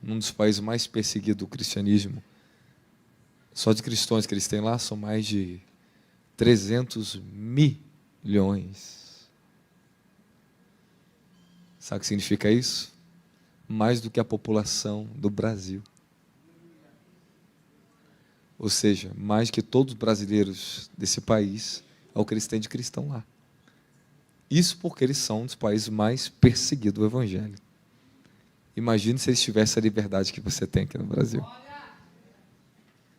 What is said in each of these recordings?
num dos países mais perseguidos do cristianismo. Só de cristãos que eles têm lá são mais de 300 milhões. Sabe o que significa isso? Mais do que a população do Brasil. Ou seja, mais que todos os brasileiros desse país, é o que eles têm de cristão lá. Isso porque eles são um dos países mais perseguidos do Evangelho. Imagine se eles tivessem a liberdade que você tem aqui no Brasil.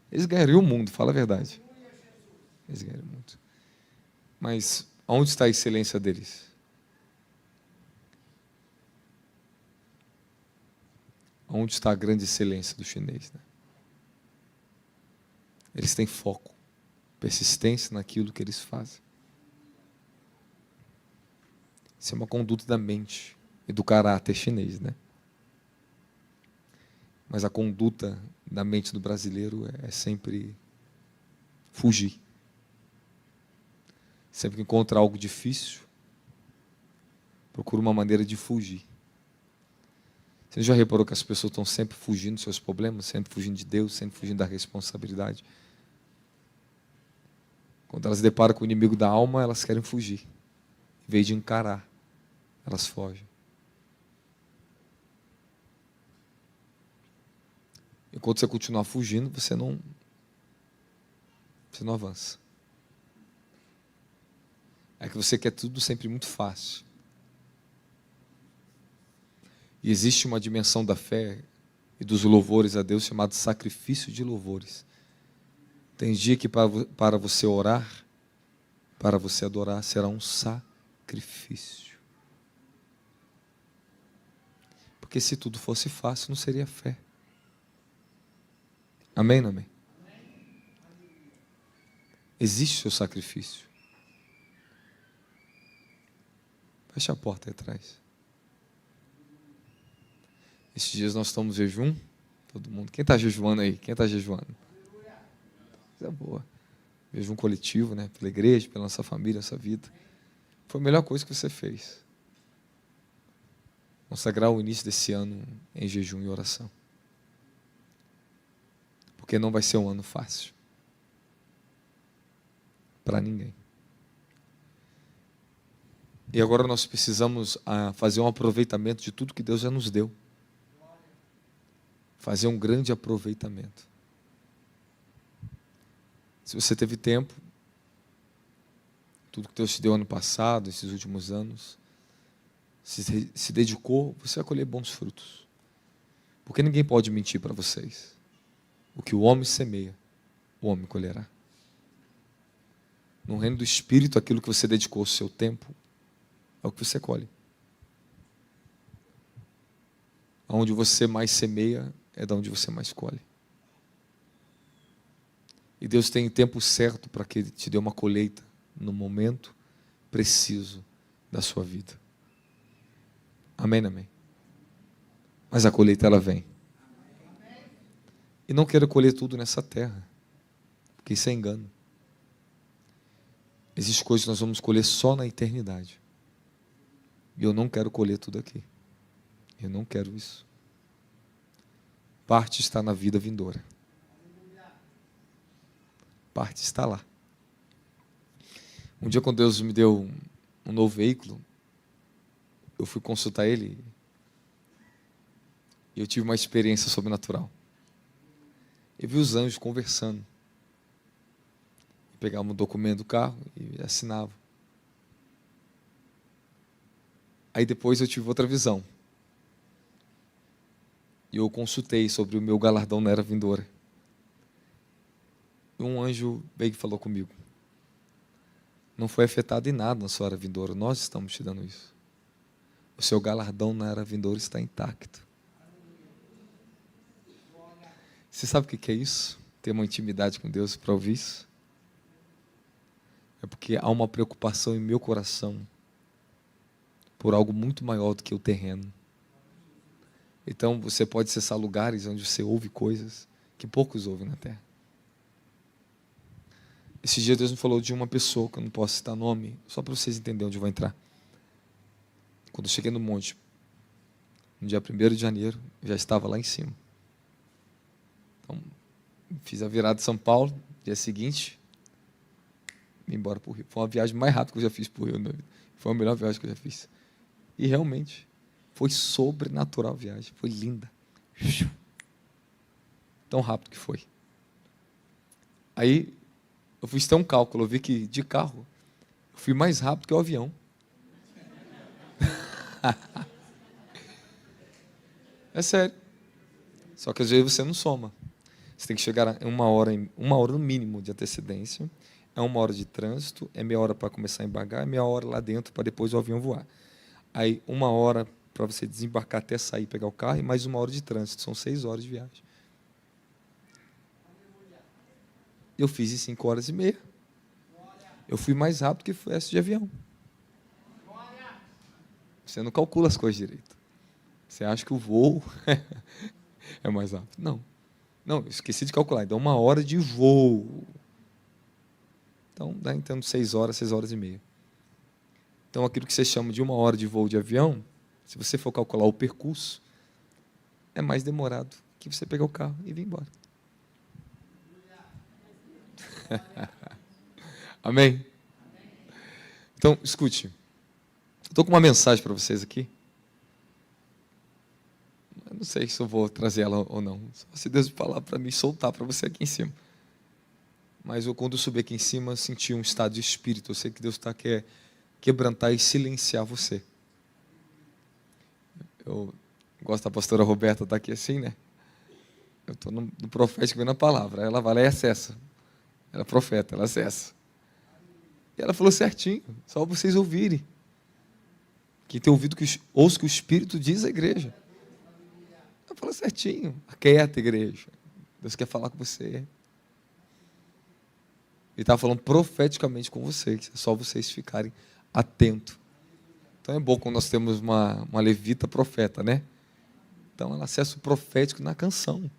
Eles ganhariam o mundo, fala a verdade. Eles ganhariam o mundo. Mas onde está a excelência deles? Onde está a grande excelência do chinês, né? Eles têm foco, persistência naquilo que eles fazem. Isso é uma conduta da mente e do caráter chinês, né? Mas a conduta da mente do brasileiro é sempre fugir. Sempre que encontra algo difícil, procura uma maneira de fugir. Você já reparou que as pessoas estão sempre fugindo dos seus problemas, sempre fugindo de Deus, sempre fugindo da responsabilidade? Quando elas se deparam com o inimigo da alma, elas querem fugir. Em vez de encarar, elas fogem. Enquanto você continuar fugindo, você não avança. É que você quer tudo sempre muito fácil. E existe uma dimensão da fé e dos louvores a Deus chamado sacrifício de louvores. Tem dia que para você orar, para você adorar, será um sacrifício. Porque se tudo fosse fácil, não seria fé. Amém, não amém? Existe o seu sacrifício. Fecha a porta aí atrás. Esses dias nós estamos em jejum. Todo mundo. Quem está jejuando aí? Quem está jejuando? Coisa boa. Jejum coletivo, né? Pela igreja, pela nossa família, nossa vida. Foi a melhor coisa que você fez. Consagrar o início desse ano em jejum e oração. Porque não vai ser um ano fácil. Para ninguém. E agora nós precisamos fazer um aproveitamento de tudo que Deus já nos deu. Fazer um grande aproveitamento. Se você teve tempo, tudo que Deus te deu ano passado, esses últimos anos, se dedicou, você vai colher bons frutos. Porque ninguém pode mentir para vocês. O que o homem semeia, o homem colherá. No reino do Espírito, aquilo que você dedicou o seu tempo, é o que você colhe. Onde você mais semeia, é de onde você mais colhe. E Deus tem tempo certo para que Ele te dê uma colheita no momento preciso da sua vida. Amém, amém? Mas a colheita ela vem. E não quero colher tudo nessa terra, porque isso é engano. Existem coisas que nós vamos colher só na eternidade. E eu não quero colher tudo aqui. Eu não quero isso. Parte está na vida vindoura. Parte está lá. Um dia, quando Deus me deu um novo veículo, eu fui consultar Ele e eu tive uma experiência sobrenatural. Eu vi os anjos conversando. Pegavam um documento do carro e assinavam. Aí depois eu tive outra visão. E eu consultei sobre o meu galardão na era vindoura. E um anjo veio e falou comigo. Não foi afetado em nada na sua era vindoura. Nós estamos te dando isso. O seu galardão na era vindoura está intacto. Você sabe o que é isso? Ter uma intimidade com Deus para ouvir isso? É porque há uma preocupação em meu coração por algo muito maior do que o terreno. Então você pode acessar lugares onde você ouve coisas que poucos ouvem na terra. Esse dia Deus me falou de uma pessoa, que eu não posso citar nome, só para vocês entenderem onde eu vou entrar. Quando eu cheguei no monte, No dia 1º de janeiro, eu já estava lá em cima. Então, fiz a virada de São Paulo, dia seguinte, vim embora para o Rio. Foi uma viagem mais rápida que eu já fiz para o Rio. Foi a melhor viagem que eu já fiz. E realmente, foi sobrenatural a viagem. Foi linda. Tão rápido que foi. Aí, eu fiz até um cálculo. Eu vi que, de carro, eu fui mais rápido que o avião. É sério. Só que às vezes você não soma. Você tem que chegar em uma hora no mínimo de antecedência. É 1 hora de trânsito, é meia hora para começar a embarcar, é meia hora lá dentro para depois o avião voar. Aí 1 hora para você desembarcar até sair, pegar o carro, e mais 1 hora de trânsito. São 6 horas de viagem. Eu fiz em 5 horas e meia. Eu fui mais rápido que foi essa de avião. Você não calcula as coisas direito. Você acha que o voo é mais rápido. Não. Não, esqueci de calcular. Então, 1 hora de voo. Então, dá então 6 horas, 6 horas e meia. Então, aquilo que você chama de 1 hora de voo de avião, se você for calcular o percurso, é mais demorado que você pegar o carro e vir embora. Amém? Então, escute. Eu estou com uma mensagem para vocês aqui. Eu não sei se eu vou trazer ela ou não. Só se Deus falar para mim, soltar para você aqui em cima. Mas quando eu subi aqui em cima, eu senti um estado de espírito. Eu sei que Deus está quer quebrantar e silenciar você. Eu gosto da pastora Roberta, está aqui assim, né? Eu estou no profético vendo a palavra. Ela vai lá e acessa. Ela é profeta, ela acessa. E ela falou certinho, só vocês ouvirem. Quem tem ouvido, ouça o que o Espírito diz à igreja. Ela falou certinho. Aquieta, igreja. Deus quer falar com você. Ele estava falando profeticamente com vocês. É só vocês ficarem atentos. Então é bom quando nós temos uma levita profeta, né? Então ela acessa o profético na canção.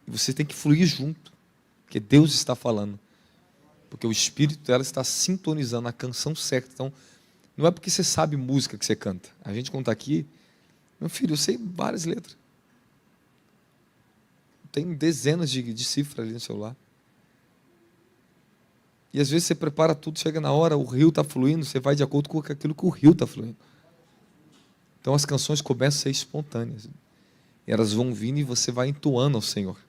E você tem que fluir junto. Porque Deus está falando. Porque o Espírito dela está sintonizando a canção certa. Então, não é porque você sabe música que você canta. A gente, quando está aqui, meu filho, eu sei várias letras. Tem dezenas de cifras ali no celular. E às vezes você prepara tudo, chega na hora, o rio está fluindo, você vai de acordo com aquilo que o rio está fluindo. Então as canções começam a ser espontâneas. E elas vão vindo e você vai entoando ao Senhor.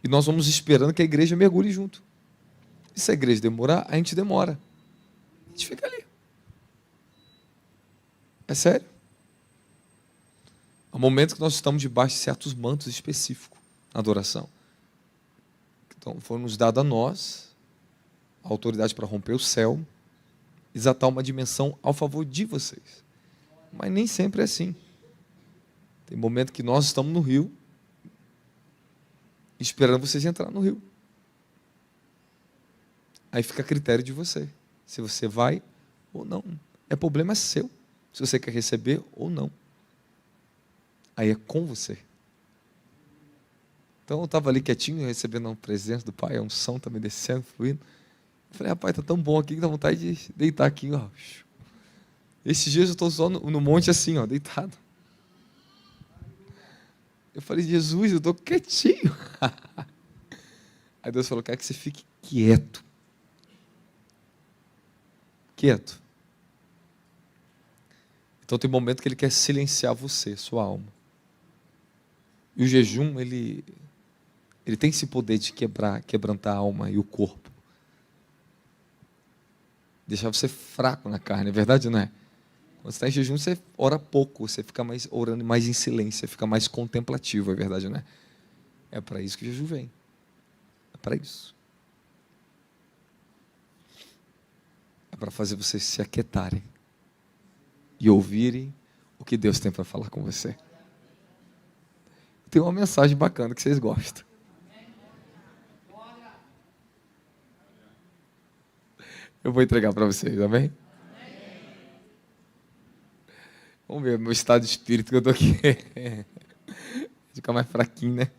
E nós vamos esperando que a igreja mergulhe junto. E se a igreja demorar, a gente demora. A gente fica ali. É sério. Há momentos que nós estamos debaixo de certos mantos específicos na adoração. Então, foi nos dado a nós a autoridade para romper o céu, exatar uma dimensão ao favor de vocês. Mas nem sempre é assim. Tem momento que nós estamos no rio, esperando vocês entrar no rio. Aí fica a critério de você, se você vai ou não. Problema seu, se você quer receber ou não. Aí é com você. Então eu estava ali quietinho, recebendo a presença do Pai, a unção também descendo, fluindo. Eu falei, rapaz, está tão bom aqui que dá vontade de deitar aqui, ó. Esses dias eu estou só no monte assim, ó, deitado. Eu falei, Jesus, eu estou quietinho. Aí Deus falou, quero que você fique quieto. Quieto. Então tem momento que Ele quer silenciar você, sua alma. E o jejum, ele tem esse poder de quebrantar a alma e o corpo. Deixar você fraco na carne, é verdade ou não é? Quando você está em jejum, você ora pouco, você fica mais orando mais em silêncio, você fica mais contemplativo, é verdade ou não é? É para isso que o jejum vem. É para isso. É para fazer vocês se aquietarem e ouvirem o que Deus tem para falar com você. Tem uma mensagem bacana que vocês gostam. Eu vou entregar para vocês, amém? Vamos ver meu estado de espírito que eu estou aqui. Fica mais fraquinho, né?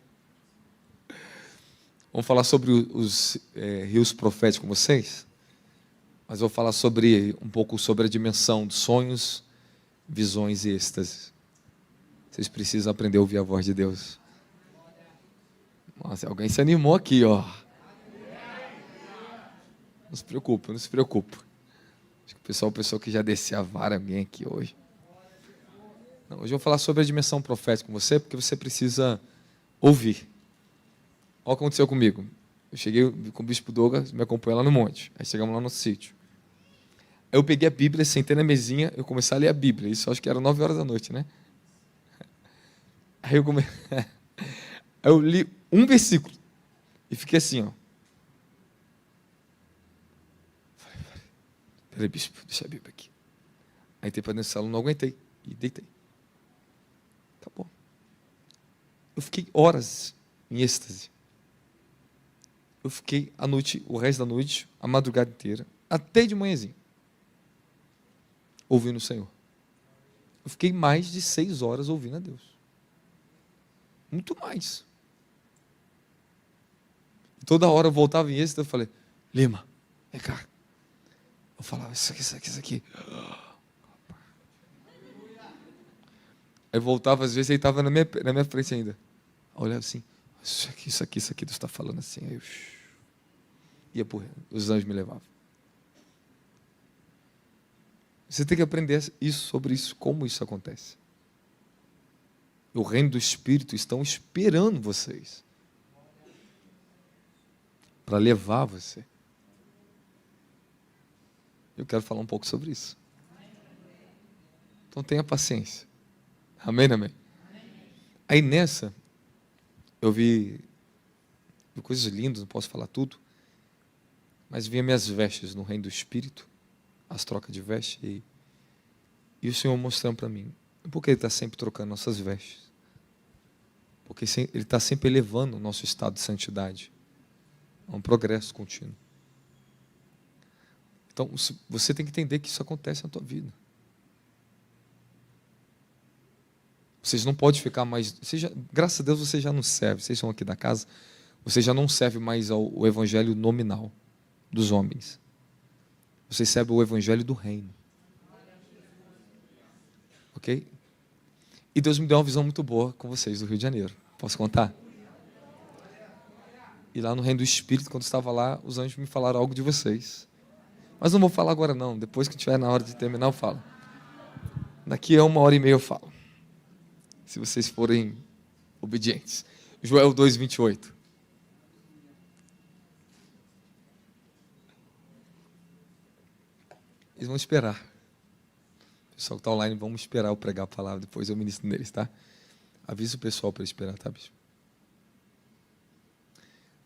Vamos falar sobre os rios proféticos com vocês. Mas eu vou falar um pouco sobre a dimensão dos sonhos, visões e êxtases. Vocês precisam aprender a ouvir a voz de Deus. Nossa, alguém se animou aqui, ó. Não se preocupa, não se preocupa. Acho que o pessoal que já desceu a vara, alguém aqui hoje. Não, hoje eu vou falar sobre a dimensão profética com você, porque você precisa ouvir. Olha o que aconteceu comigo. Eu cheguei com o bispo Douglas, me acompanhou lá no monte. Aí chegamos lá no sítio. Aí eu peguei a Bíblia, sentei na mesinha, eu comecei a ler a Bíblia. Isso acho que era 9 horas da noite, né? Aí eu li um versículo e fiquei assim, ó. Peraí, bispo, deixa a Bíblia aqui. Aí entrei para dentro do salão, não aguentei e deitei. Acabou. Eu fiquei horas em êxtase. Eu fiquei a noite, o resto da noite, a madrugada inteira, até de manhãzinho, ouvindo o Senhor. Eu fiquei mais de 6 horas ouvindo a Deus. Muito mais. Toda hora eu voltava em êxtase, eu falei, Lima, vem cá. Eu falava, isso aqui. Aí voltava, às vezes ele estava na minha frente ainda. Eu olhava assim, isso aqui, Deus está falando assim. Aí eu ia por os anjos me levavam. Você tem que aprender sobre isso, como isso acontece. O reino do Espírito estão esperando vocês para levar você. Eu quero falar um pouco sobre isso. Então tenha paciência. Amém, amém? Aí nessa, eu vi coisas lindas, não posso falar tudo, mas vi minhas vestes no reino do Espírito, as trocas de vestes, e o Senhor mostrando para mim, por que Ele está sempre trocando nossas vestes? Porque Ele está sempre elevando o nosso estado de santidade. É um progresso contínuo. Então, você tem que entender que isso acontece na tua vida. Vocês não podem ficar mais... graças a Deus, você já não serve. Vocês são aqui da casa. Você já não serve mais ao evangelho nominal dos homens. Você serve ao evangelho do reino. Ok? E Deus me deu uma visão muito boa com vocês do Rio de Janeiro. Posso contar? E lá no reino do Espírito, quando eu estava lá, os anjos me falaram algo de vocês. Mas não vou falar agora não. Depois que tiver na hora de terminar, eu falo. Daqui a 1h30 eu falo. Se vocês forem obedientes. Joel 2:28. Eles vão esperar. O pessoal que está online, vamos esperar eu pregar a palavra. Depois eu ministro neles, tá? Avisa o pessoal para esperar, tá, bispo?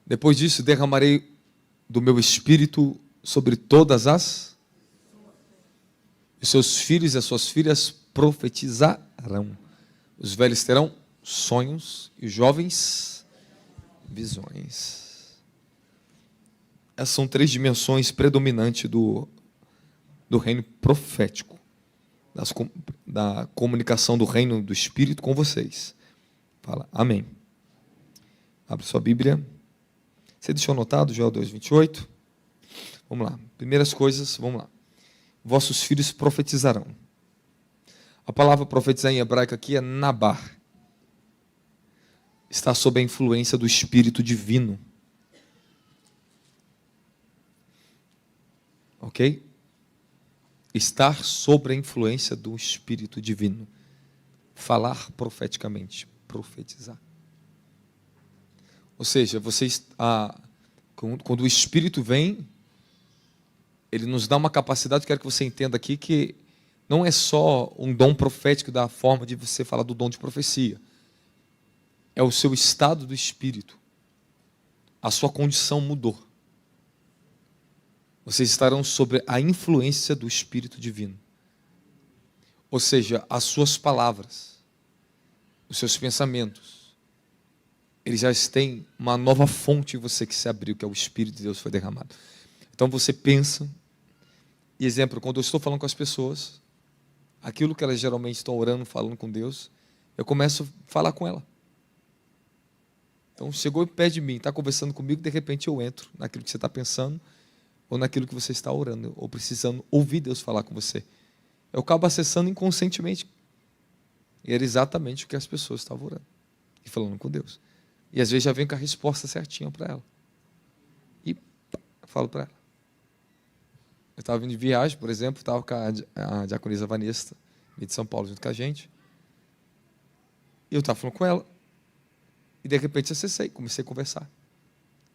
Depois disso, derramarei do meu espírito sobre todas as... Os seus filhos e as suas filhas profetizarão. Os velhos terão sonhos e os jovens visões. Essas são 3 dimensões predominantes do reino profético, da comunicação do reino do Espírito com vocês. Fala, amém. Abre sua Bíblia. Você deixou anotado, Joel 2:28? Vamos lá. Primeiras coisas, vamos lá. Vossos filhos profetizarão. A palavra profetizar em hebraico aqui é nabar. Está sob a influência do Espírito Divino. Ok? Estar sob a influência do Espírito Divino. Falar profeticamente. Profetizar. Ou seja, quando o Espírito vem, ele nos dá uma capacidade, quero que você entenda aqui, que não é só um dom profético da forma de você falar do dom de profecia. É o seu estado do Espírito. A sua condição mudou. Vocês estarão sob a influência do Espírito Divino. Ou seja, as suas palavras, os seus pensamentos, eles já têm uma nova fonte em você que se abriu, que é o Espírito de Deus que foi derramado. Então você pensa, e exemplo, quando eu estou falando com as pessoas, aquilo que elas geralmente estão orando, falando com Deus, eu começo a falar com ela. Então chegou perto de mim, está conversando comigo, de repente eu entro naquilo que você está pensando, ou naquilo que você está orando, ou precisando ouvir Deus falar com você. Eu acabo acessando inconscientemente. E era exatamente o que as pessoas estavam orando e falando com Deus. E às vezes já vem com a resposta certinha para ela. E pá, eu falo para ela. Eu estava vindo de viagem, por exemplo, estava com a diaconisa Vanessa, de São Paulo, junto com a gente. E eu estava falando com ela. E de repente acessei, comecei a conversar.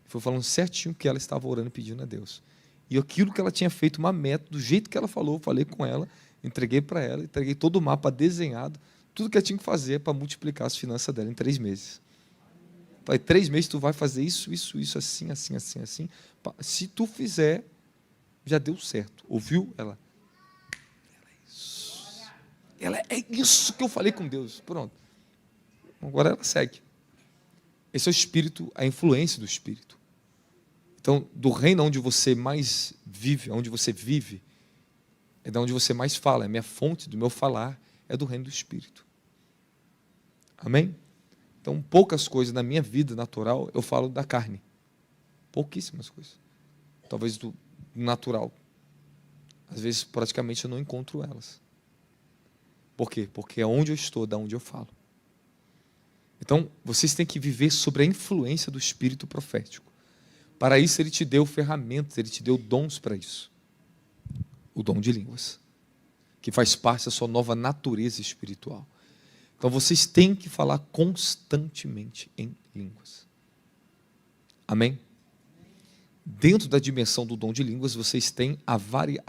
Foi falando certinho o que ela estava orando e pedindo a Deus. E aquilo que ela tinha feito, uma meta, do jeito que ela falou, eu falei com ela, entreguei para ela, entreguei todo o mapa desenhado, tudo que ela tinha que fazer para multiplicar as finanças dela em 3 meses. Falei, 3 meses tu vai fazer isso, assim, assim, assim, assim. Se tu fizer, já deu certo. Ouviu? Ela é isso. Ela é isso que eu falei com Deus. Pronto. Agora ela segue. Esse é o espírito, a influência do espírito. Então, do reino onde você mais vive, onde você vive, é de onde você mais fala. É a minha fonte do meu falar, é do reino do espírito. Amém? Então, poucas coisas na minha vida natural eu falo da carne. Pouquíssimas coisas. Talvez do natural. Às vezes, praticamente, eu não encontro elas. Por quê? Porque é onde eu estou, da onde eu falo. Então, vocês têm que viver sobre a influência do espírito profético. Para isso, ele te deu ferramentas, ele te deu dons para isso. O dom de línguas, que faz parte da sua nova natureza espiritual. Então, vocês têm que falar constantemente em línguas. Amém? Dentro da dimensão do dom de línguas, vocês têm a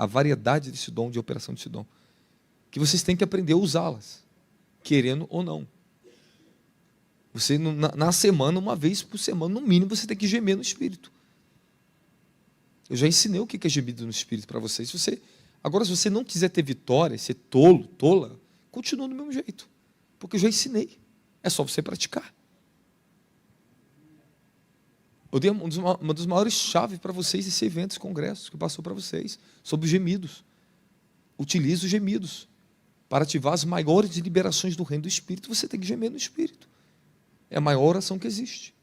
variedade desse dom, de operação desse dom, que vocês têm que aprender a usá-las, querendo ou não. Você, na semana, uma vez por semana, no mínimo, você tem que gemer no Espírito. Eu já ensinei o que é gemido no Espírito para vocês. Agora, se você não quiser ter vitória, ser tola, continua do mesmo jeito. Porque eu já ensinei. É só você praticar. Eu dei uma das maiores chaves para vocês desse evento, esse congresso que passou para vocês, sobre os gemidos. Utilize os gemidos. Para ativar as maiores liberações do reino do Espírito, você tem que gemer no Espírito. É a maior oração que existe.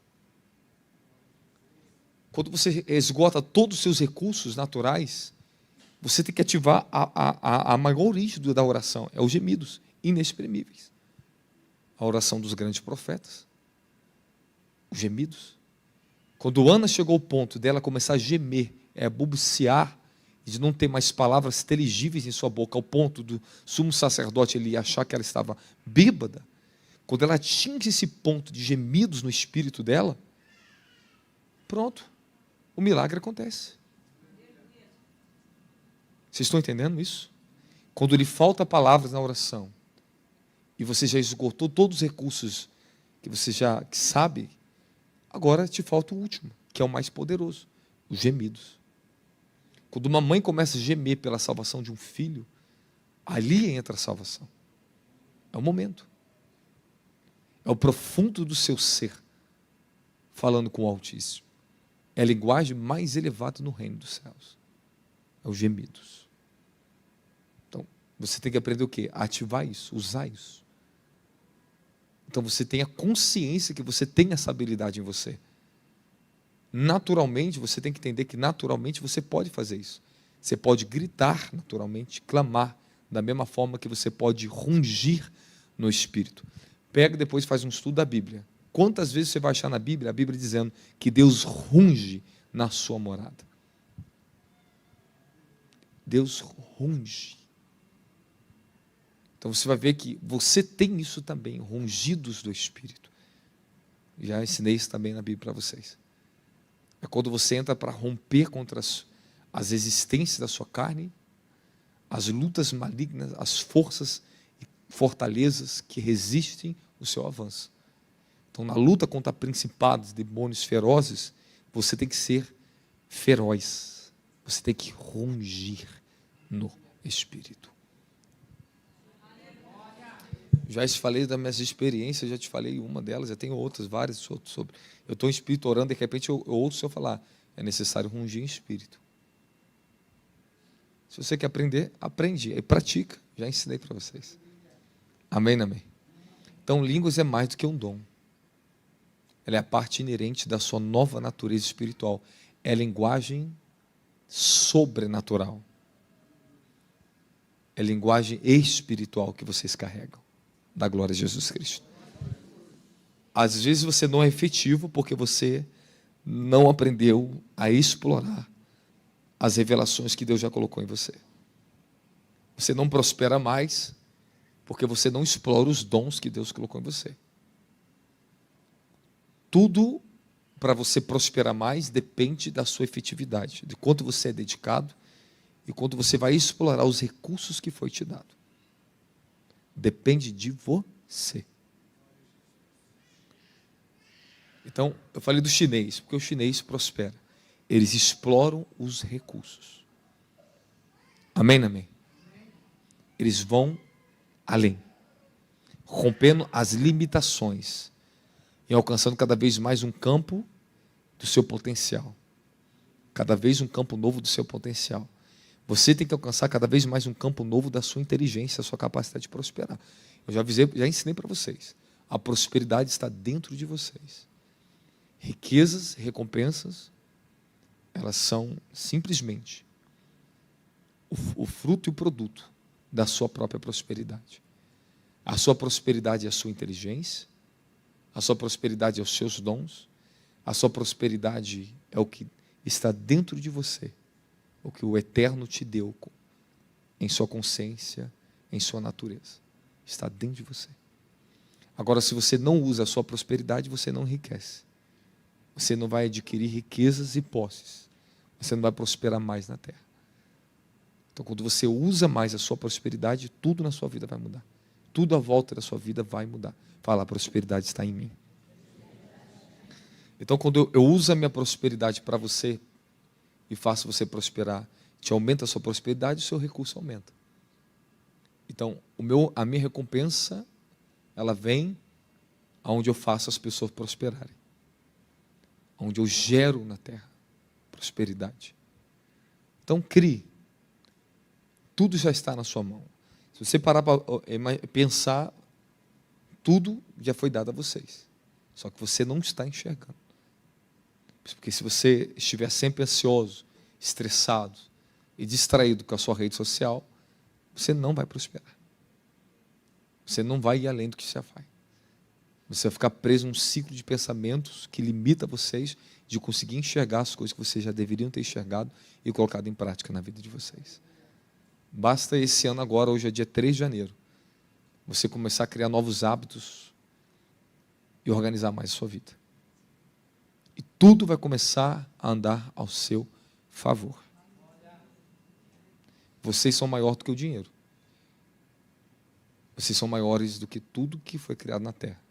Quando você esgota todos os seus recursos naturais, você tem que ativar a maior origem da oração, é os gemidos inexprimíveis. A oração dos grandes profetas, os gemidos. Quando Ana chegou ao ponto dela começar a gemer, balbuciar, de não ter mais palavras inteligíveis em sua boca, ao ponto do sumo sacerdote ele achar que ela estava bêbada, quando ela atinge esse ponto de gemidos no espírito dela, pronto, o milagre acontece. Vocês estão entendendo isso? Quando lhe falta palavras na oração, e você já esgotou todos os recursos que você já sabe, agora te falta o último, que é o mais poderoso, os gemidos. Quando uma mãe começa a gemer pela salvação de um filho, ali entra a salvação. É o momento. É o profundo do seu ser, falando com o Altíssimo. É a linguagem mais elevada no reino dos céus. É os gemidos. Então, você tem que aprender o quê? A ativar isso, usar isso. Então, você tem a consciência que você tem essa habilidade em você. Naturalmente, você tem que entender que naturalmente você pode fazer isso. Você pode gritar naturalmente, clamar, da mesma forma que você pode rungir no Espírito. Pega e depois faz um estudo da Bíblia. Quantas vezes você vai achar na Bíblia, a Bíblia dizendo que Deus runge na sua morada? Deus runge. Então você vai ver que você tem isso também, rungidos do Espírito. Já ensinei isso também na Bíblia para vocês. É quando você entra para romper contra as existências da sua carne, as lutas malignas, as forças e fortalezas que resistem o seu avanço. Então, na luta contra principados, demônios ferozes, você tem que ser feroz. Você tem que rungir no Espírito. Já te falei das minhas experiências, já te falei uma delas, já tenho outras, várias sobre. Eu estou em espírito orando, de repente eu ouço o Senhor falar, é necessário rungir em espírito. Se você quer aprender, aprende, aí pratica, já ensinei para vocês. Amém, amém. Então, línguas é mais do que um dom. Ela é a parte inerente da sua nova natureza espiritual. É a linguagem sobrenatural. É a linguagem espiritual que vocês carregam. da glória de Jesus Cristo. Às vezes você não é efetivo porque você não aprendeu a explorar as revelações que Deus já colocou em você. Você não prospera mais porque você não explora os dons que Deus colocou em você. Tudo para você prosperar mais depende da sua efetividade, de quanto você é dedicado e quanto você vai explorar os recursos que foi te dado. Depende de você. Então, eu falei do chinês, porque o chinês prospera. Eles exploram os recursos. Amém, amém? Eles vão além, rompendo as limitações e alcançando cada vez mais um campo do seu potencial. Cada vez um campo novo do seu potencial. Você tem que alcançar cada vez mais um campo novo da sua inteligência, da sua capacidade de prosperar. Eu já avisei, já ensinei para vocês. A prosperidade está dentro de vocês. Riquezas, recompensas, elas são simplesmente o fruto e o produto da sua própria prosperidade. A sua prosperidade é a sua inteligência, a sua prosperidade é os seus dons, a sua prosperidade é o que está dentro de você, o que o Eterno te deu em sua consciência, em sua natureza. Está dentro de você. Agora, se você não usa a sua prosperidade, você não enriquece. Você não vai adquirir riquezas e posses. Você não vai prosperar mais na terra. Então, quando você usa mais a sua prosperidade, tudo na sua vida vai mudar. Tudo à volta da sua vida vai mudar. Fala, a prosperidade está em mim. Então, quando eu uso a minha prosperidade para você e faço você prosperar, te aumenta a sua prosperidade, o seu recurso aumenta. Então, a minha recompensa, ela vem aonde eu faço as pessoas prosperarem. Onde eu gero na terra prosperidade. Então, crie. Tudo já está na sua mão. Se você parar para pensar, tudo já foi dado a vocês. Só que você não está enxergando. Porque se você estiver sempre ansioso, estressado e distraído com a sua rede social, você não vai prosperar. Você não vai ir além do que você vai. Você vai ficar preso num ciclo de pensamentos que limita vocês de conseguir enxergar as coisas que vocês já deveriam ter enxergado e colocado em prática na vida de vocês. Basta esse ano agora, hoje é dia 3 de janeiro, você começar a criar novos hábitos e organizar mais a sua vida. E tudo vai começar a andar ao seu favor. Vocês são maiores do que o dinheiro. Vocês são maiores do que tudo que foi criado na terra.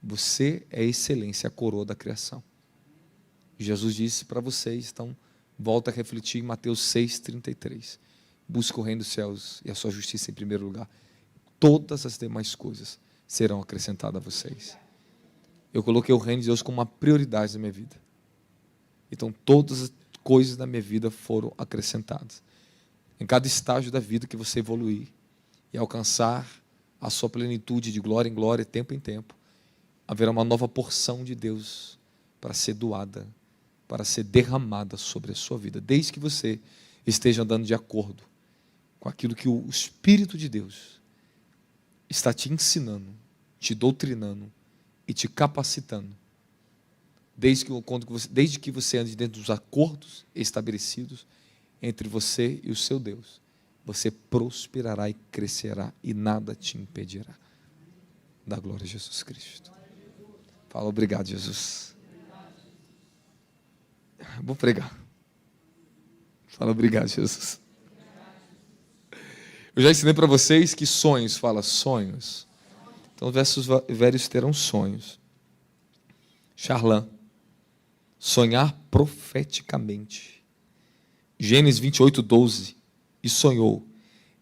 Você é a excelência, a coroa da criação. Jesus disse para vocês, então, volta a refletir em Mateus 6,33. Busca o reino dos céus e a sua justiça em primeiro lugar. Todas as demais coisas serão acrescentadas a vocês. Eu coloquei o reino de Deus como uma prioridade na minha vida. Então, todas as coisas da minha vida foram acrescentadas. Em cada estágio da vida que você evoluir e alcançar a sua plenitude de glória em glória, tempo em tempo, haverá uma nova porção de Deus para ser doada, para ser derramada sobre a sua vida, desde que você esteja andando de acordo com aquilo que o Espírito de Deus está te ensinando, te doutrinando e te capacitando, desde que você ande dentro dos acordos estabelecidos entre você e o seu Deus, você prosperará e crescerá e nada te impedirá. Da glória a Jesus Cristo. Fala, obrigado, Jesus. Vou pregar. Fala, obrigado, Jesus. Eu já ensinei para vocês que sonhos, fala sonhos. Então, os versos velhos terão sonhos. Charlan, sonhar profeticamente. Gênesis 28:12. E sonhou,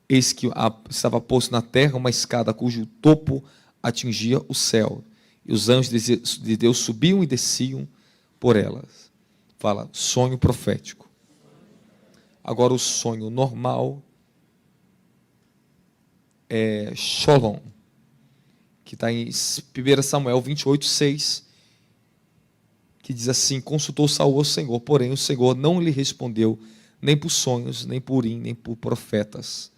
eis que estava posto na terra uma escada cujo topo atingia o céu. E os anjos de Deus subiam e desciam por elas. Fala, sonho profético. Agora o sonho normal é Sholom, que está em 1 Samuel 28:6, que diz assim: consultou Saul ao Senhor, porém o Senhor não lhe respondeu, nem por sonhos, nem por Urim, nem por profetas.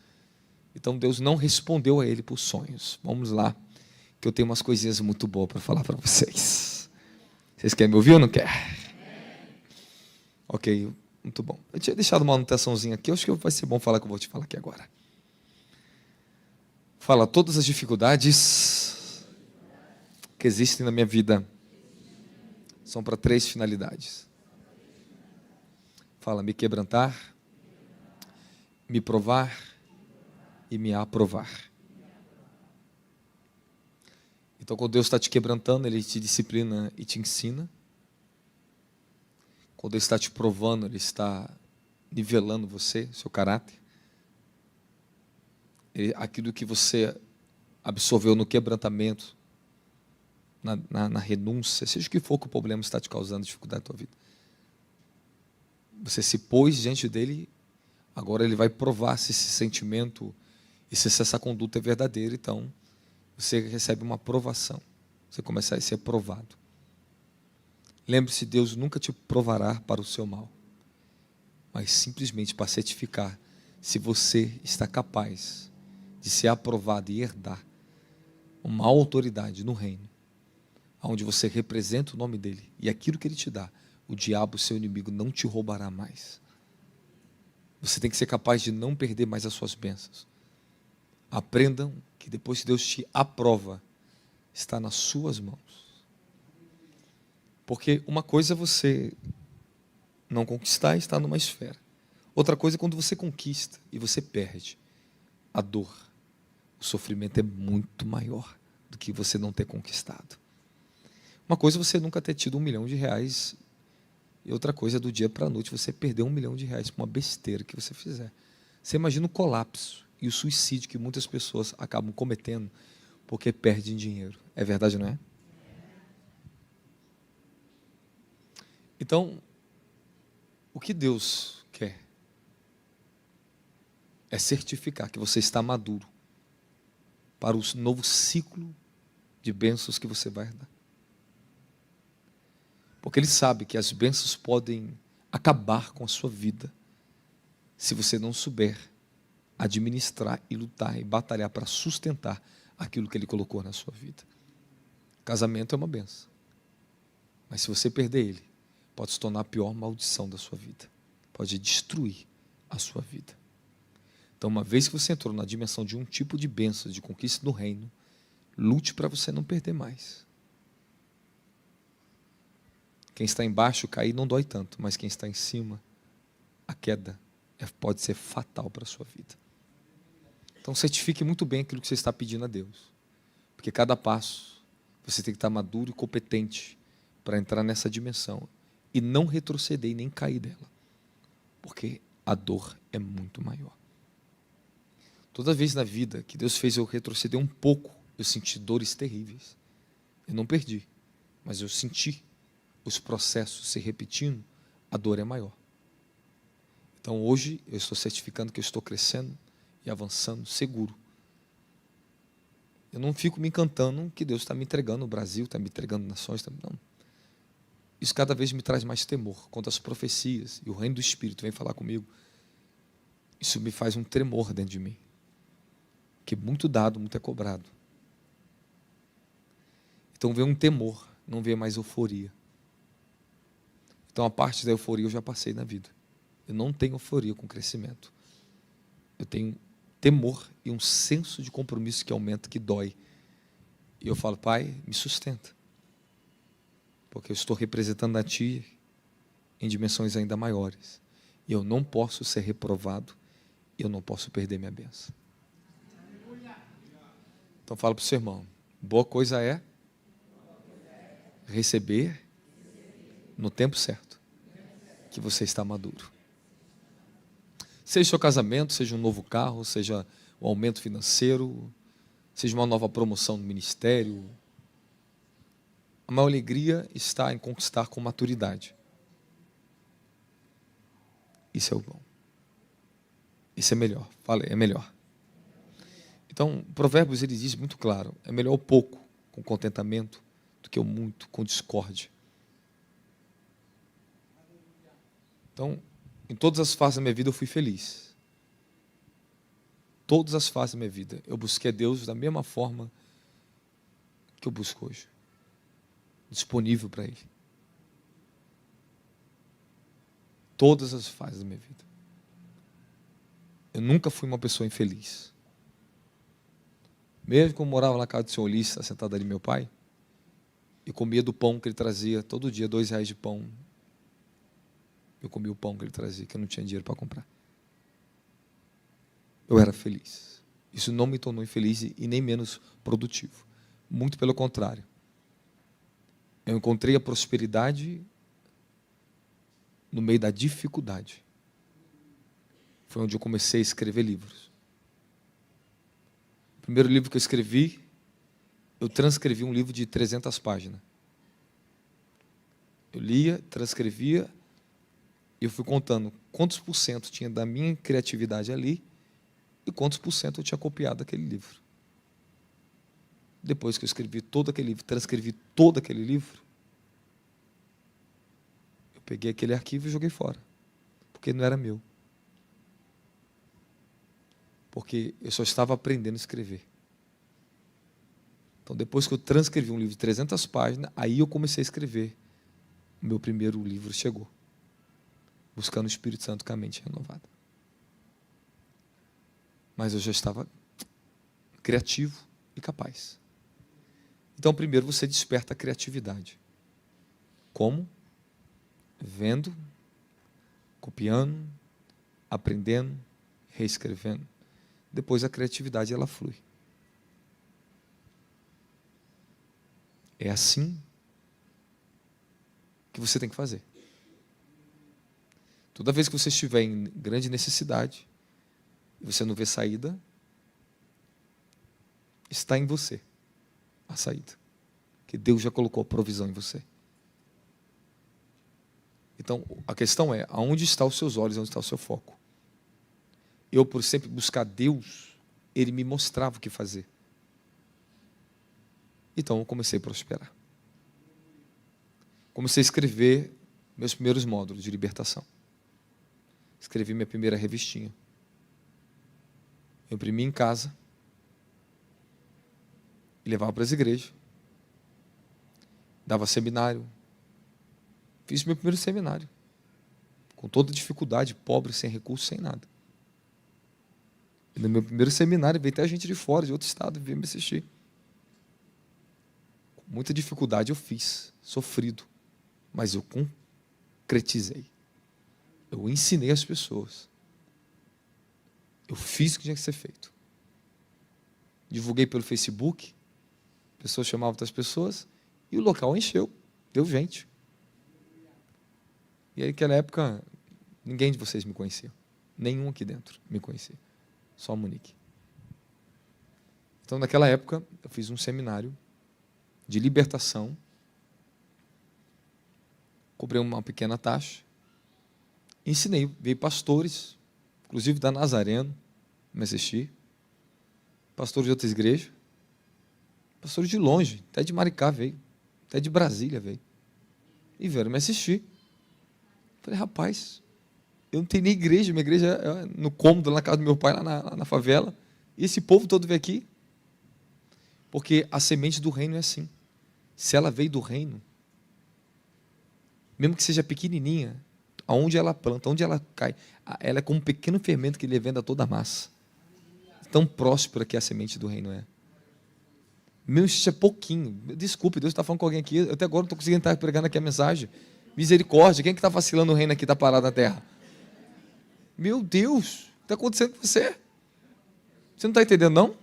Então Deus não respondeu a ele por sonhos. Vamos lá, que eu tenho umas coisinhas muito boas para falar para vocês. Vocês querem me ouvir ou não querem? Ok, muito bom. Eu tinha deixado uma anotaçãozinha aqui, eu acho que vai ser bom falar o que eu vou te falar aqui agora. Fala, todas as dificuldades que existem na minha vida são para 3 finalidades. Fala, me quebrantar, me provar e me aprovar. Então, quando Deus está te quebrantando, Ele te disciplina e te ensina. Quando Ele está te provando, Ele está nivelando você, seu caráter. Aquilo que você absorveu no quebrantamento, na renúncia, seja o que for que o problema está te causando dificuldade na tua vida. Você se pôs diante dele, agora ele vai provar se esse sentimento e se essa conduta é verdadeira. Então, você recebe uma aprovação. Você começa a ser provado. Lembre-se, Deus nunca te provará para o seu mal, mas simplesmente para certificar se você está capaz de ser aprovado e herdar uma autoridade no reino, onde você representa o nome dele, e aquilo que ele te dá, o diabo, seu inimigo, não te roubará mais. Você tem que ser capaz de não perder mais as suas bênçãos. Aprendam que depois que Deus te aprova, está nas suas mãos. Porque uma coisa é você não conquistar e estar numa esfera. Outra coisa é quando você conquista e você perde. A dor, o sofrimento é muito maior do que você não ter conquistado. Uma coisa é você nunca ter tido R$1 milhão, e outra coisa é do dia para a noite você perder R$1 milhão por uma besteira que você fizer. Você imagina o colapso e o suicídio que muitas pessoas acabam cometendo porque perdem dinheiro. É verdade, não é? Então, o que Deus quer é certificar que você está maduro para o novo ciclo de bênçãos que você vai dar. Porque Ele sabe que as bênçãos podem acabar com a sua vida se você não souber administrar e lutar e batalhar para sustentar aquilo que Ele colocou na sua vida. Casamento é uma bênção, mas se você perder ele, pode se tornar a pior maldição da sua vida. Pode destruir a sua vida. Então, uma vez que você entrou na dimensão de um tipo de bênção, de conquista do reino, lute para você não perder mais. Quem está embaixo, cair não dói tanto, mas quem está em cima, a queda pode ser fatal para a sua vida. Então, certifique muito bem aquilo que você está pedindo a Deus. Porque cada passo, você tem que estar maduro e competente para entrar nessa dimensão e não retroceder e nem cair dela, porque a dor é muito maior. Toda vez na vida que Deus fez eu retroceder um pouco, eu senti dores terríveis. Eu não perdi, mas eu senti os processos se repetindo, a dor é maior. Então hoje eu estou certificando que eu estou crescendo e avançando seguro. Eu não fico me encantando que Deus está me entregando o Brasil, está me entregando nações, não. Isso cada vez me traz mais temor. Quando as profecias e o reino do Espírito vem falar comigo, isso me faz um tremor dentro de mim. Porque muito dado, muito é cobrado. Então vem um temor, não vem mais euforia. Então a parte da euforia eu já passei na vida. Eu não tenho euforia com crescimento. Eu tenho temor e um senso de compromisso que aumenta, que dói. E eu falo, Pai, me sustenta. Porque eu estou representando a Ti em dimensões ainda maiores. E eu não posso ser reprovado, e eu não posso perder minha bênção. Então fala para o seu irmão, boa coisa é receber no tempo certo, que você está maduro. Seja o seu casamento, seja um novo carro, seja um aumento financeiro, seja uma nova promoção no ministério. A maior alegria está em conquistar com maturidade. Isso é o bom. Isso é melhor. Fala, é melhor. Então, Provérbios ele diz muito claro, é melhor o pouco com contentamento do que o muito com discórdia. Então, em todas as fases da minha vida eu fui feliz. todas as fases da minha vida, eu busquei a Deus da mesma forma que eu busco hoje. Disponível para Ele. Todas as fases da minha vida. Eu nunca fui uma pessoa infeliz. Mesmo quando eu morava na casa do senhor Ulisses, sentado ali meu pai, eu comia do pão que ele trazia, todo dia, R$2 de pão. Eu comia o pão que ele trazia, que eu não tinha dinheiro para comprar. Eu era feliz. Isso não me tornou infeliz e nem menos produtivo. Muito pelo contrário. Eu encontrei a prosperidade no meio da dificuldade. Foi onde eu comecei a escrever livros. O primeiro livro que eu escrevi, eu transcrevi um livro de 300 páginas. Eu lia, transcrevia, e eu fui contando quantos por cento tinha da minha criatividade ali e quantos por cento eu tinha copiado daquele livro. Depois que eu escrevi todo aquele livro, transcrevi todo aquele livro, eu peguei aquele arquivo e joguei fora, porque não era meu. Porque eu só estava aprendendo a escrever. Então, depois que eu transcrevi um livro de 300 páginas, aí eu comecei a escrever. O meu primeiro livro chegou. Buscando o Espírito Santo com a mente renovada. Mas eu já estava criativo e capaz. Então, primeiro você desperta a criatividade. Como? Vendo, copiando, aprendendo, reescrevendo. Depois a criatividade ela flui. É assim que você tem que fazer. Toda vez que você estiver em grande necessidade e você não vê saída, está em você a saída. Que Deus já colocou a provisão em você. Então, a questão é, aonde estão os seus olhos, onde está o seu foco? Eu, por sempre buscar Deus, Ele me mostrava o que fazer. Então, eu comecei a prosperar. Comecei a escrever meus primeiros módulos de libertação. Escrevi minha primeira revistinha. Eu imprimi em casa e levava para as igrejas. Dava seminário. Fiz meu primeiro seminário. Com toda dificuldade, pobre, sem recursos, sem nada. E no meu primeiro seminário veio até gente de fora, de outro estado, veio me assistir. Com muita dificuldade eu fiz, sofrido. Mas eu concretizei. Eu ensinei as pessoas. Eu fiz o que tinha que ser feito. Divulguei pelo Facebook, pessoas chamavam outras pessoas, e o local encheu, deu gente. E aí, naquela época, ninguém de vocês me conhecia. Nenhum aqui dentro me conhecia. Só a Monique. Então, naquela época, eu fiz um seminário de libertação. Cobrei uma pequena taxa. Ensinei. Veio pastores, inclusive da Nazareno, me assistir. Pastores de outras igrejas. Pastores de longe, até de Maricá veio. Até de Brasília veio. E vieram me assistir. Falei, rapaz, eu não tenho nem igreja. Minha igreja é no cômodo, lá na casa do meu pai, lá na favela. E esse povo todo veio aqui. Porque a semente do reino é assim. Se ela veio do reino, mesmo que seja pequenininha, aonde ela planta, onde ela cai, ela é como um pequeno fermento que levanta toda a massa. Tão próspera que a semente do reino é. Mesmo se é pouquinho. Desculpe, Deus está falando com alguém aqui. Eu até agora não estou conseguindo estar pregando aqui a mensagem. Misericórdia, quem é que está vacilando no reino aqui, está parado na terra? Meu Deus, o que está acontecendo com você? Você não está entendendo, não?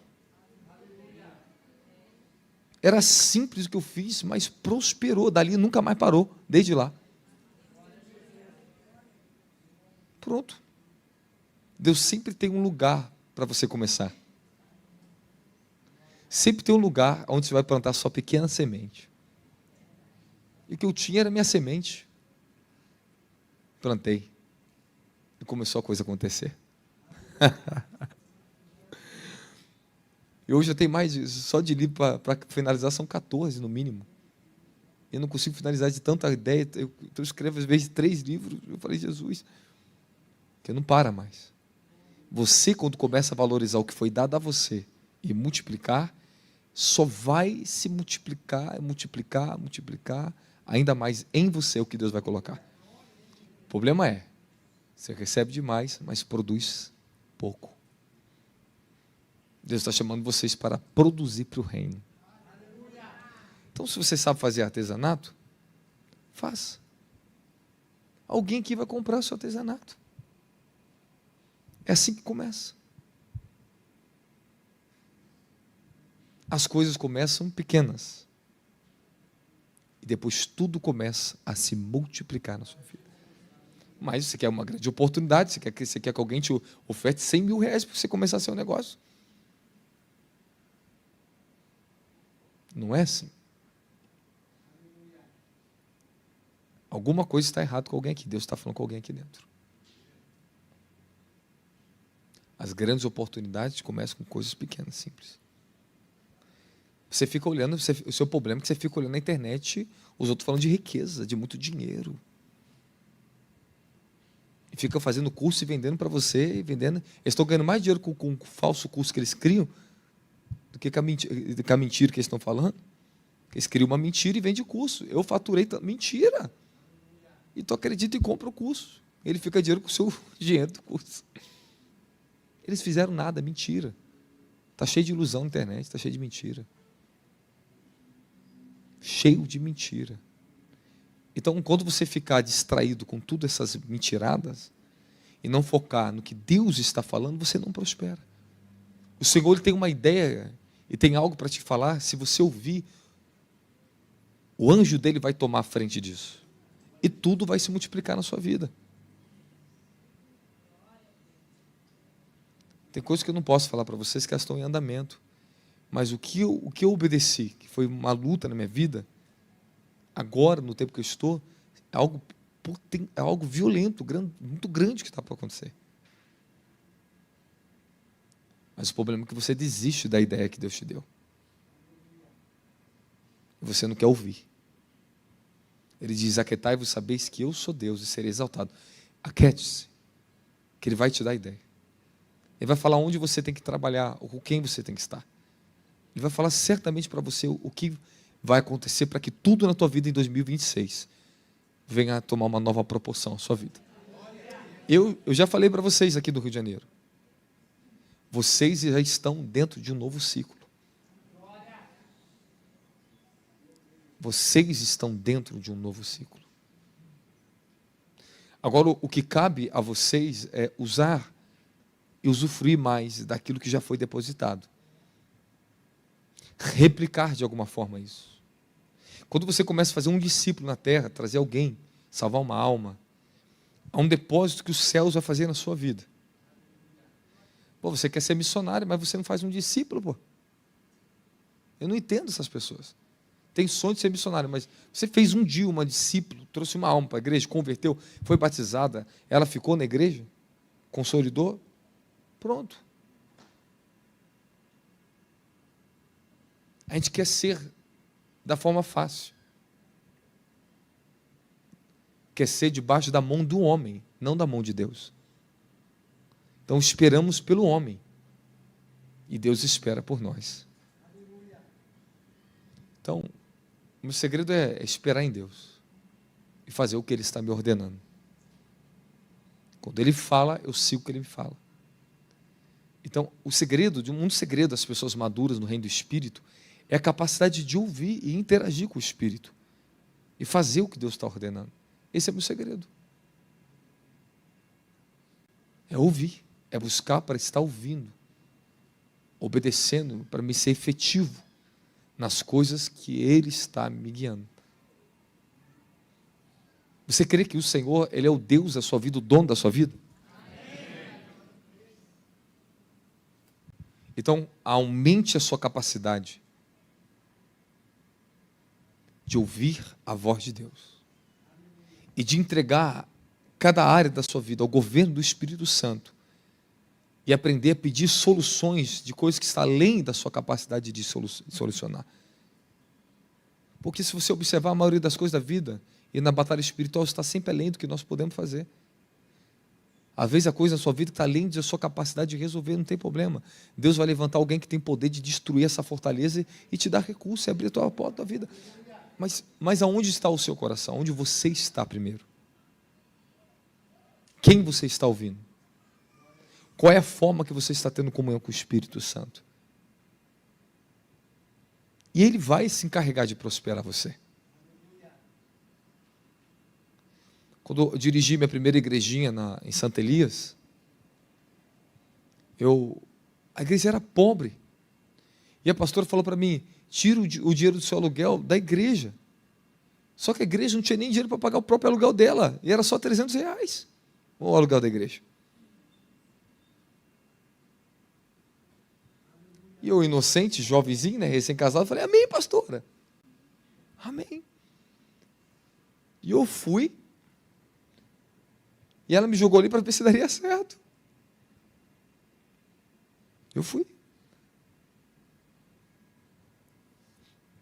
Era simples o que eu fiz, mas prosperou. Dali nunca mais parou, desde lá. Pronto. Deus sempre tem um lugar para você começar. Sempre tem um lugar onde você vai plantar sua pequena semente. E o que eu tinha era minha semente. Plantei. E começou a coisa a acontecer. E hoje eu tenho mais, só de livro para finalizar, são 14 no mínimo. Eu não consigo finalizar de tanta ideia. Eu escrevo às vezes 3 livros. Eu falei, Jesus, que não para mais. Você, quando começa a valorizar o que foi dado a você e multiplicar, só vai se multiplicar, multiplicar, multiplicar, ainda mais em você o que Deus vai colocar. O problema é, você recebe demais, mas produz pouco. Deus está chamando vocês para produzir para o reino. Então, se você sabe fazer artesanato, faça. Alguém aqui vai comprar o seu artesanato. É assim que começa. As coisas começam pequenas. E depois tudo começa a se multiplicar na sua vida. Mas você quer uma grande oportunidade, você quer que alguém te oferte 100 mil reais para você começar seu negócio. Não é assim. Alguma coisa está errada com alguém aqui. Deus está falando com alguém aqui dentro. As grandes oportunidades começam com coisas pequenas, simples. Você fica olhando, o seu problema é que você fica olhando na internet, os outros falando de riqueza, de muito dinheiro. E fica fazendo curso e vendendo para você, e vendendo. Eles estão ganhando mais dinheiro com o falso curso que eles criam, do que com a mentira que eles estão falando. Eles criam uma mentira e vendem curso. Eu faturei mentira. E tu acredita e compra o curso. Ele fica dinheiro com o seu dinheiro do curso. Eles fizeram nada, mentira. Está cheio de ilusão na internet, está cheio de mentira. Cheio de mentira. Então, quando você ficar distraído com todas essas mentiradas e não focar no que Deus está falando, você não prospera. O Senhor ele tem uma ideia e tem algo para te falar. Se você ouvir, o anjo dele vai tomar a frente disso. E tudo vai se multiplicar na sua vida. Tem coisas que eu não posso falar para vocês que elas estão em andamento. Mas o que eu obedeci, que foi uma luta na minha vida, agora, no tempo que eu estou, é algo violento, muito grande que está para acontecer. Mas o problema é que você desiste da ideia que Deus te deu. E você não quer ouvir. Ele diz: aquietai-vos, sabeis que eu sou Deus e serei exaltado. Aquiete-se, que Ele vai te dar ideia. Ele vai falar onde você tem que trabalhar, ou com quem você tem que estar. Ele vai falar certamente para você o que vai acontecer para que tudo na tua vida em 2026 venha a tomar uma nova proporção na sua vida. Eu já falei para vocês aqui do Rio de Janeiro. Vocês já estão dentro de um novo ciclo. Vocês estão dentro de um novo ciclo. Agora, o que cabe a vocês é usar e usufruir mais daquilo que já foi depositado. Replicar de alguma forma isso. Quando você começa a fazer um discípulo na terra, trazer alguém, salvar uma alma, há um depósito que os céus vão fazer na sua vida. Pô, você quer ser missionário, mas você não faz um discípulo, pô. Eu não entendo essas pessoas. Tem sonho de ser missionário, mas você fez um dia uma discípulo, trouxe uma alma para a igreja, converteu, foi batizada, ela ficou na igreja, consolidou, pronto. A gente quer ser da forma fácil. Quer ser debaixo da mão do homem, não da mão de Deus. Então esperamos pelo homem. E Deus espera por nós. Então, o meu segredo é esperar em Deus. E fazer o que Ele está me ordenando. Quando Ele fala, eu sigo o que Ele me fala. Então, um dos segredos das pessoas maduras no reino do Espírito é a capacidade de ouvir e interagir com o Espírito. E fazer o que Deus está ordenando. Esse é o meu segredo. É ouvir. É buscar para estar ouvindo. Obedecendo para me ser efetivo nas coisas que Ele está me guiando. Você crê que o Senhor, Ele é o Deus da sua vida, o dono da sua vida? Então, aumente a sua capacidade de ouvir a voz de Deus e de entregar cada área da sua vida ao governo do Espírito Santo e aprender a pedir soluções de coisas que estão além da sua capacidade de solucionar. Porque se você observar a maioria das coisas da vida e na batalha espiritual está sempre além do que nós podemos fazer. Às vezes a coisa na sua vida está além da sua capacidade de resolver, não tem problema. Deus vai levantar alguém que tem poder de destruir essa fortaleza e te dar recurso e abrir a tua porta da vida. Mas aonde está o seu coração? Onde você está primeiro? Quem você está ouvindo? Qual é a forma que você está tendo comunhão com o Espírito Santo? E Ele vai se encarregar de prosperar você. Quando eu dirigi minha primeira igrejinha em Santa Elias, a igreja era pobre. E a pastora falou para mim, tira o dinheiro do seu aluguel da igreja. Só que a igreja não tinha nem dinheiro para pagar o próprio aluguel dela. E era só R$300 o aluguel da igreja. E eu, inocente, jovenzinho, né, recém-casado, falei, amém, pastora. Amém. E eu fui. E ela me jogou ali para ver se daria certo. Eu fui.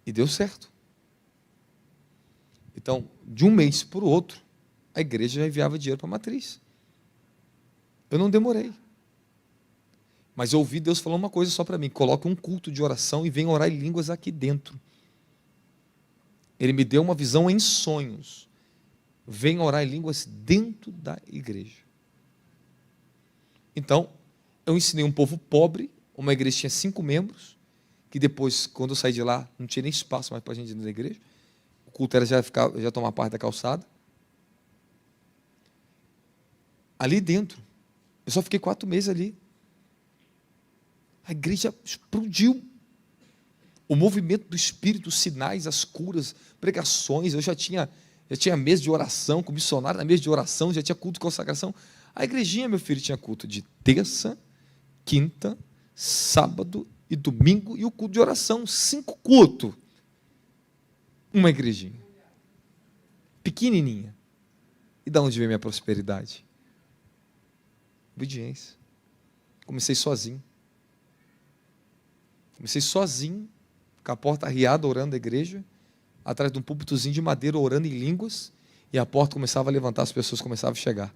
E deu certo. Então, de um mês para o outro, a igreja já enviava dinheiro para a matriz. Eu não demorei. Mas eu ouvi Deus falar uma coisa só para mim: coloque um culto de oração e venha orar em línguas aqui dentro. Ele me deu uma visão em sonhos. Venha orar em línguas dentro da igreja. Então, eu ensinei um povo pobre, uma igreja tinha 5 membros, que depois, quando eu saí de lá, não tinha nem espaço mais para a gente ir na igreja. O culto era já tomar parte da calçada. Ali dentro, eu só fiquei 4 meses ali. A igreja explodiu. O movimento do Espírito, os sinais, as curas, pregações. Eu já tinha mesa de oração, com missionário na mesa de oração, já tinha culto de consagração. A igrejinha, meu filho, tinha culto de terça, quinta, sábado e domingo, e o culto de oração, 5 cultos. Uma igrejinha. Pequenininha. E de onde veio minha prosperidade? Obediência. Comecei sozinho. Com a porta arriada, orando na igreja, atrás de um púlpitozinho de madeira, orando em línguas, e a porta começava a levantar, as pessoas começavam a chegar.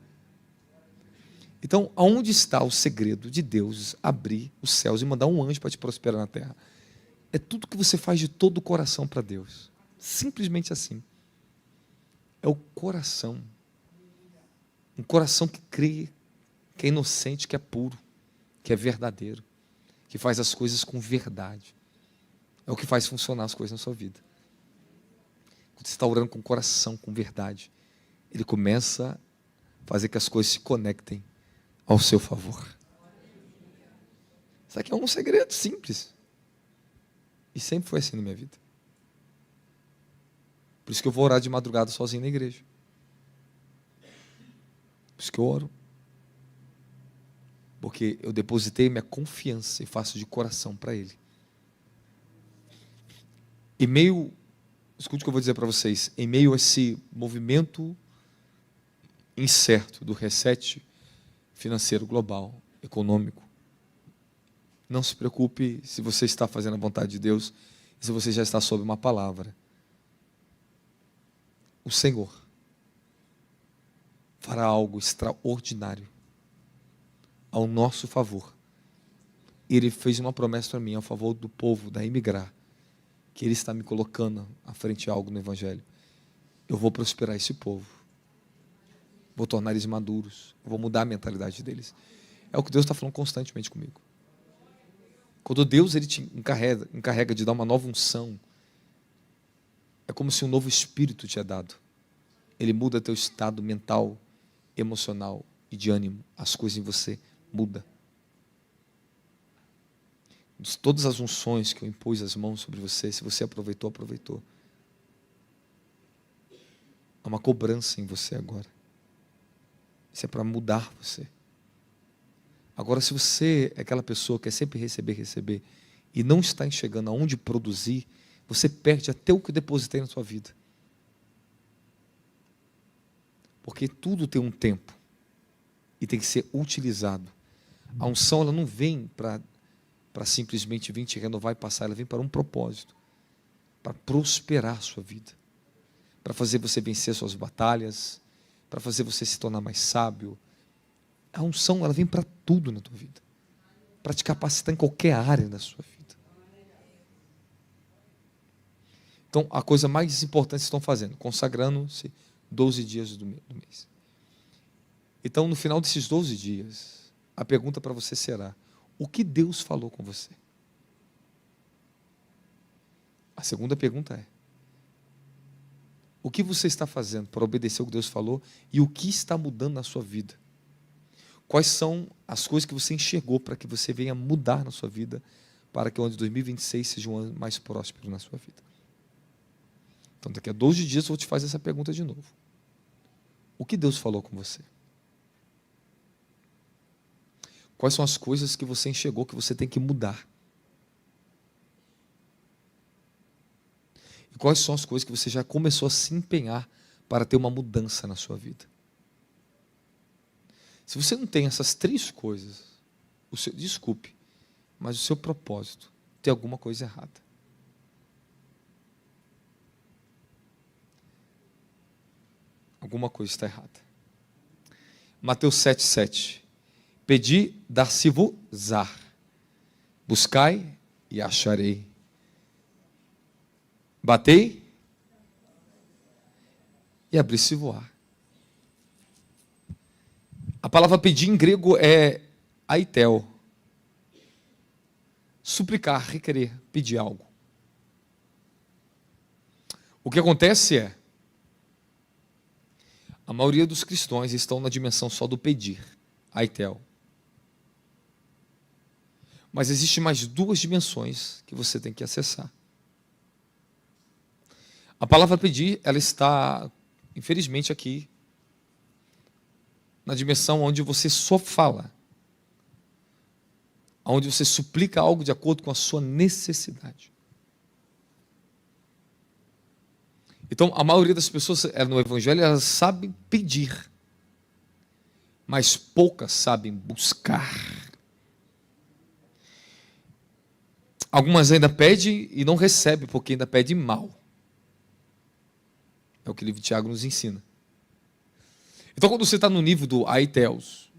Então, aonde está o segredo de Deus abrir os céus e mandar um anjo para te prosperar na terra? É tudo que você faz de todo o coração para Deus. Simplesmente assim. É o coração. Um coração que crê, que é inocente, que é puro, que é verdadeiro, que faz as coisas com verdade. É o que faz funcionar as coisas na sua vida. Quando você está orando com o coração, com verdade, ele começa a fazer que as coisas se conectem ao seu favor. Isso aqui é um segredo simples. E sempre foi assim na minha vida. Por isso que eu vou orar de madrugada sozinho na igreja. Por isso que eu oro. Porque eu depositei minha confiança e faço de coração para Ele. Escute o que eu vou dizer para vocês, em meio a esse movimento incerto do reset financeiro global, econômico, não se preocupe se você está fazendo a vontade de Deus, se você já está sob uma palavra. O Senhor fará algo extraordinário ao nosso favor. Ele fez uma promessa para mim, a favor do povo, da imigrar, que Ele está me colocando à frente de algo no Evangelho. Eu vou prosperar esse povo. Vou tornar eles maduros. Eu vou mudar a mentalidade deles. É o que Deus está falando constantemente comigo. Quando Deus Ele te encarrega de dar uma nova unção, é como se um novo espírito te é dado. Ele muda teu estado mental, emocional e de ânimo. As coisas em você mudam. Todas as unções que eu impus as mãos sobre você, se você aproveitou, aproveitou. Há uma cobrança em você agora. Isso é para mudar você. Agora, se você é aquela pessoa que quer sempre receber, e não está enxergando aonde produzir, você perde até o que eu depositei na sua vida. Porque tudo tem um tempo e tem que ser utilizado. A unção, ela não vem para simplesmente vir te renovar e passar, ela vem para um propósito, para prosperar a sua vida, para fazer você vencer suas batalhas, para fazer você se tornar mais sábio, A unção, ela vem para tudo na tua vida, para te capacitar em qualquer área da sua vida. Então, a coisa mais importante que vocês estão fazendo, consagrando-se 12 dias do mês. Então, no final desses 12 dias, a pergunta para você será: o que Deus falou com você? A segunda pergunta é: o que você está fazendo para obedecer o que Deus falou e o que está mudando na sua vida? Quais são as coisas que você enxergou para que você venha mudar na sua vida, para que o ano de 2026 seja um ano mais próspero na sua vida? Então, daqui a 12 dias eu vou te fazer essa pergunta de novo. O que Deus falou com você? Quais são as coisas que você enxergou que você tem que mudar? E quais são as coisas que você já começou a se empenhar para ter uma mudança na sua vida? Se você não tem essas 3 coisas, desculpe, mas o seu propósito tem alguma coisa errada. Alguma coisa está errada. Mateus 7,7. Pedi, dar-se-vos-á. Buscai e acharei. Batei e abri-se-vos-á. A palavra pedir em grego é aitel. Suplicar, requerer, pedir algo. O que acontece é, a maioria dos cristãos estão na dimensão só do pedir, aitel. Mas existem mais 2 dimensões que você tem que acessar. A palavra pedir, ela está, infelizmente, aqui, na dimensão onde você só fala, onde você suplica algo de acordo com a sua necessidade. Então, a maioria das pessoas no Evangelho, elas sabem pedir, mas poucas sabem buscar. Algumas ainda pedem e não recebem, porque ainda pedem mal. É o que o livro de Tiago nos ensina. Então, quando você está no nível do aiteus,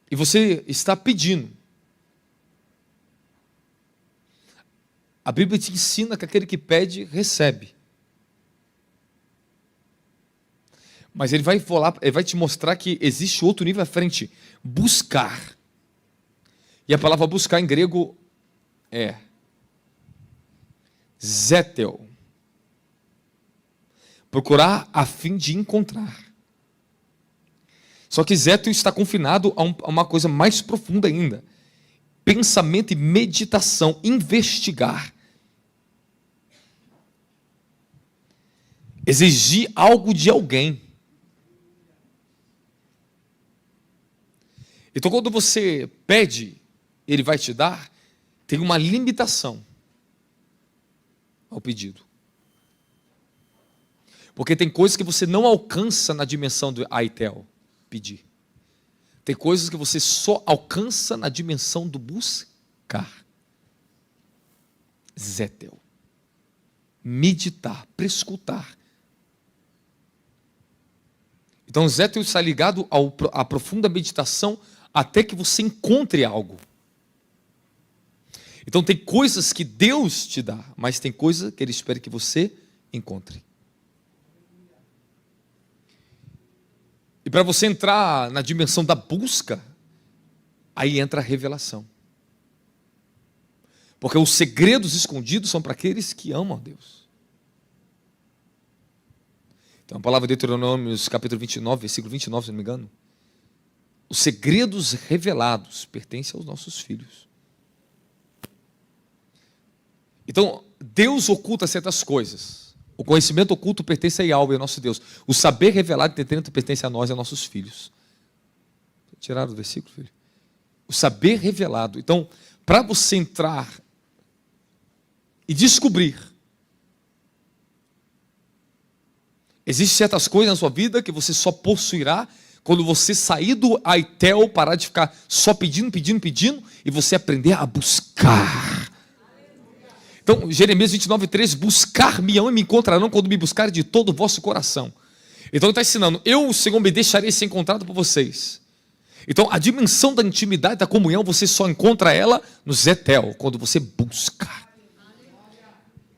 e você está pedindo, a Bíblia te ensina que aquele que pede, recebe. Mas ele vai te mostrar que existe outro nível à frente, buscar. E a palavra buscar em grego é zétel. Procurar a fim de encontrar. Só que zétel está confinado a uma coisa mais profunda ainda. Pensamento e meditação, investigar. Exigir algo de alguém. Então, quando você pede, ele vai te dar, tem uma limitação ao pedido. Porque tem coisas que você não alcança na dimensão do aitel, pedir. Tem coisas que você só alcança na dimensão do buscar. Zétel. Meditar, prescutar. Então, zétel está ligado à profunda meditação até que você encontre algo. Então, tem coisas que Deus te dá, mas tem coisas que Ele espera que você encontre. E para você entrar na dimensão da busca, aí entra a revelação. Porque os segredos escondidos são para aqueles que amam a Deus. Então a palavra de Deuteronômio, capítulo 29, versículo 29, se não me engano. Os segredos revelados pertencem aos nossos filhos. Então, Deus oculta certas coisas. O conhecimento oculto pertence a Yahweh, ao nosso Deus. O saber revelado e dentro pertence a nós e a nossos filhos. Tiraram o versículo, filho? O saber revelado. Então, para você entrar e descobrir, existem certas coisas na sua vida que você só possuirá quando você sair do aitel, parar de ficar só pedindo, e você aprender a buscar. Então, Jeremias 29:3, buscar-me-ão e me encontrarão quando me buscarem de todo o vosso coração. Então ele está ensinando, eu, o Senhor, me deixarei ser encontrado por vocês. Então a dimensão da intimidade, da comunhão, você só encontra ela no Zetel, quando você busca.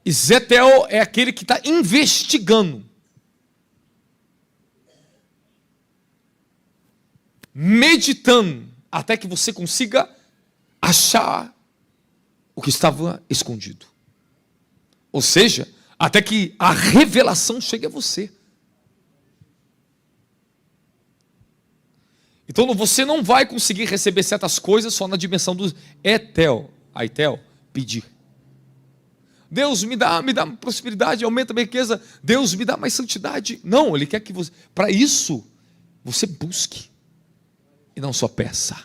E Zetel é aquele que está investigando, meditando, até que você consiga achar o que estava escondido. Ou seja, até que a revelação chegue a você. Então você não vai conseguir receber certas coisas só na dimensão do etel, aitel, pedir. Deus me dá prosperidade, aumenta a minha riqueza. Deus me dá mais santidade. Não, Ele quer que você, para isso, você busque e não só peça.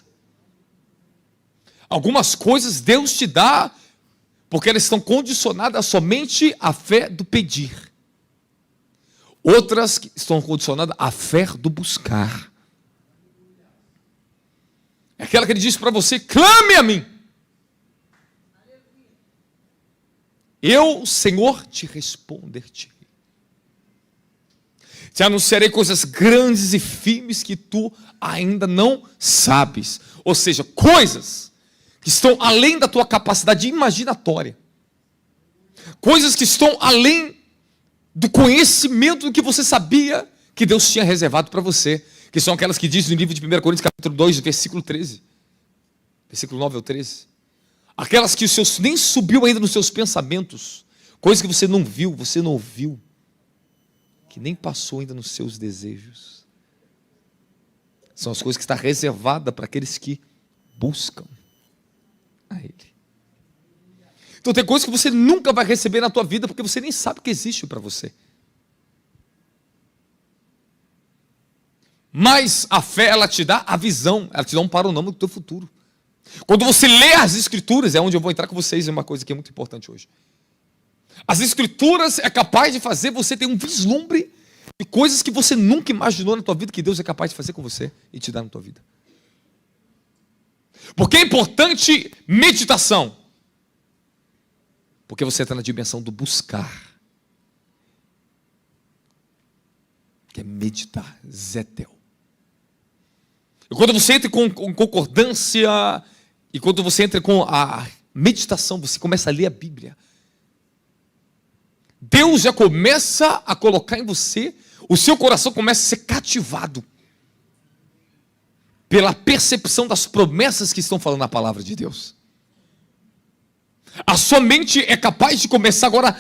Algumas coisas Deus te dá porque elas estão condicionadas somente à fé do pedir. Outras estão condicionadas à fé do buscar. É aquela que Ele diz para você: clame a mim. Eu, Senhor, te responder-te. Te anunciarei coisas grandes e firmes que tu ainda não sabes. Ou seja, coisas que estão além da tua capacidade imaginatória. Coisas que estão além do conhecimento do que você sabia que Deus tinha reservado para você. Que são aquelas que diz no livro de 1 Coríntios, capítulo 2, versículo 13. Versículo 9 ao 13. Aquelas que os seus nem subiu ainda nos seus pensamentos. Coisas que você não viu, você não ouviu. Que nem passou ainda nos seus desejos. São as coisas que está reservada para aqueles que buscam a Ele. Então tem coisas que você nunca vai receber na tua vida, porque você nem sabe que existe para você. Mas a fé, ela te dá a visão, ela te dá um panorama do teu futuro. Quando você lê as Escrituras, é onde eu vou entrar com vocês em uma coisa que é muito importante hoje. As Escrituras é capaz de fazer você ter um vislumbre de coisas que você nunca imaginou na tua vida, que Deus é capaz de fazer com você e te dar na tua vida. Por que é importante meditação? Porque você está na dimensão do buscar, que é meditar, Zetel. E quando você entra com concordância, e quando você entra com a meditação, você começa a ler a Bíblia. Deus já começa a colocar em você, o seu coração começa a ser cativado pela percepção das promessas que estão falando na palavra de Deus. A sua mente é capaz de começar agora